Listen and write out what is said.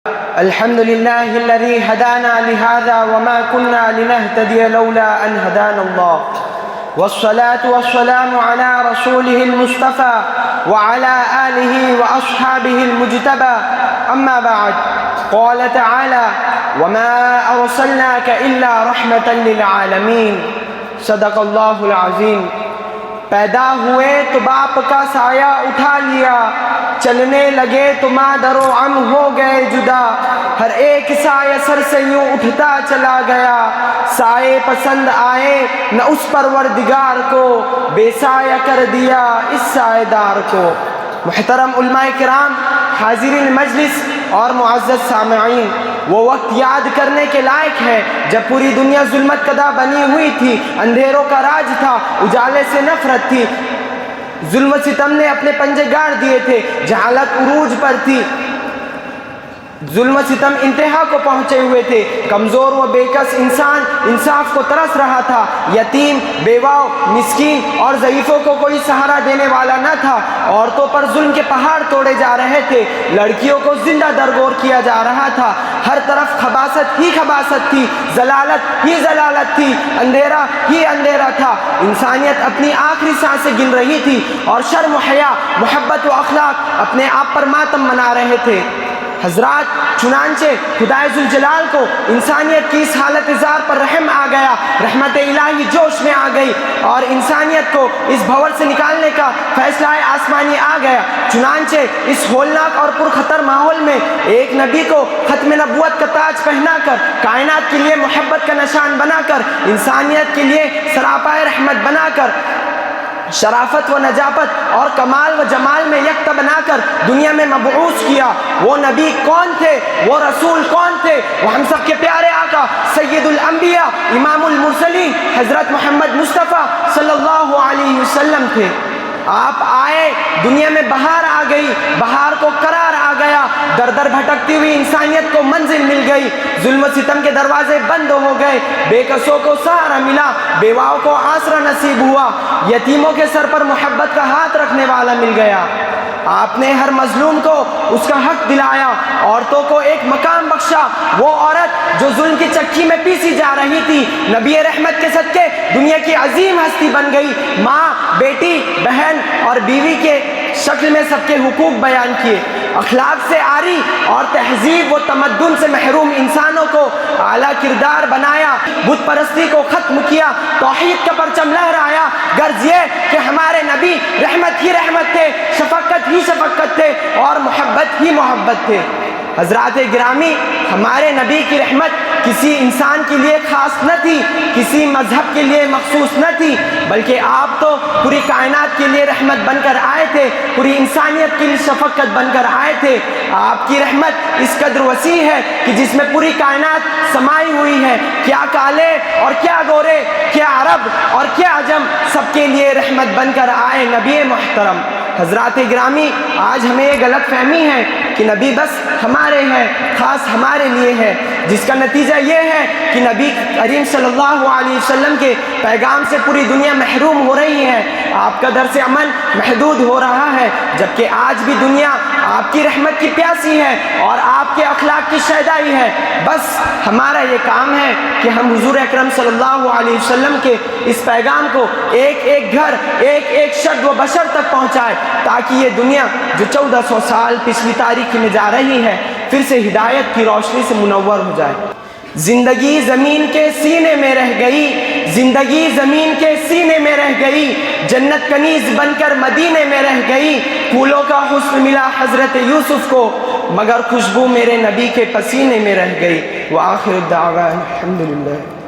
الحمد لله الذي هدانا لهذا وما كنا لنهتدي لولا أن هدانا الله، والصلاة والسلام على رسوله المصطفى وعلى آله وأصحابه المجتبى. أما بعد، قال تعالى: وما أرسلناك إلا رحمة للعالمين. صدق اللہ العظیم. پیدا ہوئے تو باپ کا سایہ اٹھا لیا، چلنے لگے تو مادر و عم ہو گئے جدا. ہر ایک سایہ سر سے یوں اٹھتا چلا گیا، سائے پسند آئے نہ اس پروردگار کو، بے سایہ کر دیا اس سایہ دار کو. محترم علماء کرام، حاضرین مجلس اور معزز سامعین، وہ وقت یاد کرنے کے لائق ہے جب پوری دنیا ظلمت کدہ بنی ہوئی تھی، اندھیروں کا راج تھا، اجالے سے نفرت تھی، ظلم و ستم نے اپنے پنجے گاڑ دیے تھے، جہالت عروج پر تھی، ظلم و ستم انتہا کو پہنچے ہوئے تھے، کمزور و بے کس انسان انصاف کو ترس رہا تھا، یتیم، بیواؤ، مسکین اور ضعیفوں کو کوئی سہارا دینے والا نہ تھا، عورتوں پر ظلم کے پہاڑ توڑے جا رہے تھے، لڑکیوں کو زندہ درگور کیا جا رہا تھا، ہر طرف خباثت ہی خباثت تھی، ضلالت ہی ضلالت تھی، اندھیرا ہی اندھیرا تھا. انسانیت اپنی آخری سانسیں گن رہی تھی اور شرم و حیا، محبت و اخلاق اپنے آپ پر ماتم منا رہے تھے. حضرات، چنانچہ خدائے ذوالجلال کو انسانیت کی اس حالت زار پر رحم آ گیا، رحمت الہی جوش میں آ گئی اور انسانیت کو اس بھور سے نکالنے کا فیصلہ آسمانی آ گیا. چنانچہ اس ہولناک اور پرخطر ماحول میں ایک نبی کو ختم نبوت کا تاج پہنا کر، کائنات کے لیے محبت کا نشان بنا کر، انسانیت کے لیے سراپائے رحمت بنا کر، شرافت و نجابت اور کمال و جمال میں یکتا بنا کر دنیا میں مبعوث کیا. وہ نبی کون تھے؟ وہ رسول کون تھے؟ وہ ہم سب کے پیارے آقا سید الانبیاء امام المرسلین حضرت محمد مصطفیٰ صلی اللہ علیہ وسلم تھے. آپ آئے، دنیا میں بہار آ گئی، بہار کو قرار آ گیا، در در بھٹکتی ہوئی انسانیت کو منزل مل گئی، ظلم و ستم کے دروازے بند ہو گئے، بے کسوں کو سہارا ملا، بیواؤں کو آسرا نصیب ہوا، یتیموں کے سر پر محبت کا ہاتھ رکھنے والا مل گیا. آپ نے ہر مظلوم کو اس کا حق دلایا، عورتوں کو ایک مقام بخشا. وہ عورت جو ظلم کی چکی میں پیسی جا رہی تھی، نبی رحمت کے صدقے دنیا کی عظیم ہستی بن گئی. ماں، بیٹی، بہن اور بیوی کے شکل میں سب کے حقوق بیان کیے، اخلاق سے عاری اور تہذیب و تمدن سے محروم انسانوں کو اعلیٰ کردار بنایا، بت پرستی کو ختم کیا، توحید کا پرچم لہرایا. غرض یہ کہ ہمارے نبی رحمت ہی رحمت تھے، شفقت ہی شفقت تھے اور محبت ہی محبت تھے. حضرات گرامی، ہمارے نبی کی رحمت کسی انسان کے لیے خاص نہ تھی، کسی مذہب کے لیے مخصوص نہ تھی، بلکہ آپ تو پوری کائنات کے لیے رحمت بن کر آئے تھے، پوری انسانیت کے لیے شفقت بن کر آئے تھے. آپ کی رحمت اس قدر وسیع ہے کہ جس میں پوری کائنات سمائی ہوئی ہے. کیا کالے اور کیا گورے، کیا عرب اور کیا عجم، سب کے لیے رحمت بن کر آئے نبی محترم. حضرات گرامی، آج ہمیں یہ غلط فہمی ہے کہ نبی بس ہمارے ہیں، خاص ہمارے لیے ہے، جس کا نتیجہ یہ ہے کہ نبی کریم صلی اللہ علیہ وسلم کے پیغام سے پوری دنیا محروم ہو رہی ہے، آپ کا درس عمل محدود ہو رہا ہے، جبکہ آج بھی دنیا آپ کی رحمت کی پیاسی ہے اور آپ کے اخلاق کی شیدائی ہے. بس ہمارا یہ کام ہے کہ ہم حضور اکرم صلی اللہ علیہ وسلم کے اس پیغام کو ایک ایک گھر، ایک ایک شرد و بشر تک پہنچائے، تاکہ یہ دنیا جو 1400 سال پچھلی تاریخ میں جا رہی ہے پھر سے ہدایت کی روشنی سے منور ہو جائے. زندگی زمین کے سینے میں رہ گئی، زندگی زمین کے سینے میں رہ گئی، جنت کنیز بن کر مدینے میں رہ گئی. پھولوں کا حسن ملا حضرت یوسف کو، مگر خوشبو میرے نبی کے پسینے میں رہ گئی. وآخر الدعوان الحمدللہ.